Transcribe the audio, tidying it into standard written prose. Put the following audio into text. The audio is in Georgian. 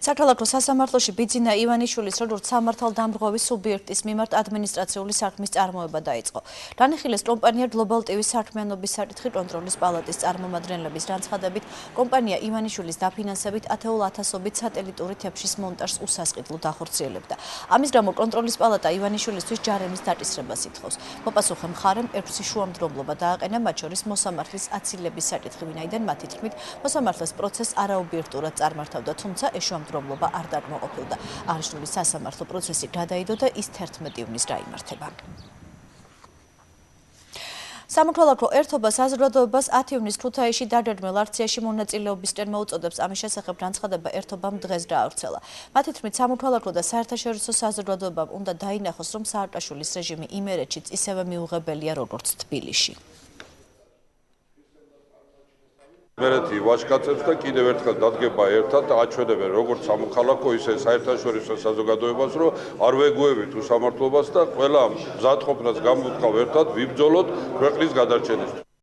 საქართველოს სასამართლოში ბიძინა ივანიშვილის როგორც სამართალდამრღვევი სუბიექტის მიმართ ადმინისტრაციული საქმის წარმოება დაიწყო. განიხილეს კომპანია Global TV საქმიანობის საკითხი კონტროლის პალატის წარმომადგენლების განცხადებით, კომპანია ივანიშვილის დაფინანსებით ათეულ ათასობით სატელიტური თებშის მონტაჟს უსასყიდლოდ ახორციელებდა. ამის გამო კონტროლის პალატა ივანიშვილისთვის ჯარემის დაკისრებას ითხოვს. მოპასუხე მხარემ ექვსი შუამდგომლობა დააყენა, მათ შორის მოსამართლის აცილების საკითხი, ვინაიდან მათი თქმით, მოსამართლეს პროცესს არაობიექტურად წარმართავდა, თუმცა ეს შუამდგომლობა არ დაკმაყოფილდა. აღნიშნული სასამართლო პროცესი გადაიდო და ის 11 ივნის გაიმართება. სამოქალაქო ერთობა საზოგადოებას 10 ივნის ქუთაისში დაგეგმილ აქციაში მონაწილეობისკენ მოუწოდებს. ამის შესახებ განცხადება ერთობამ დღეს გაავრცელა. მათი თქმით, სამოქალაქო და საერთაშორისო საზოგადოებამ უნდა დაინახოს, რომ სააკაშვილის რეჟიმი იმერეთშიც ისევე მიუღებელია, როგორც თბილისში. იმერეთი ვაჟკაცებს და კიდევ ერთხელ დადგება ერთად და აჩვენებენ როგორც სამოქალაქო, ისე საერთაშორისო საზოგადოებას, რომ არ ვეგუებით უსამართლობას და ყველა მზადყოფნას გამოვთქვავ ერთად ვიბრძოლოთ ქვეყნის გადარჩენისთვის.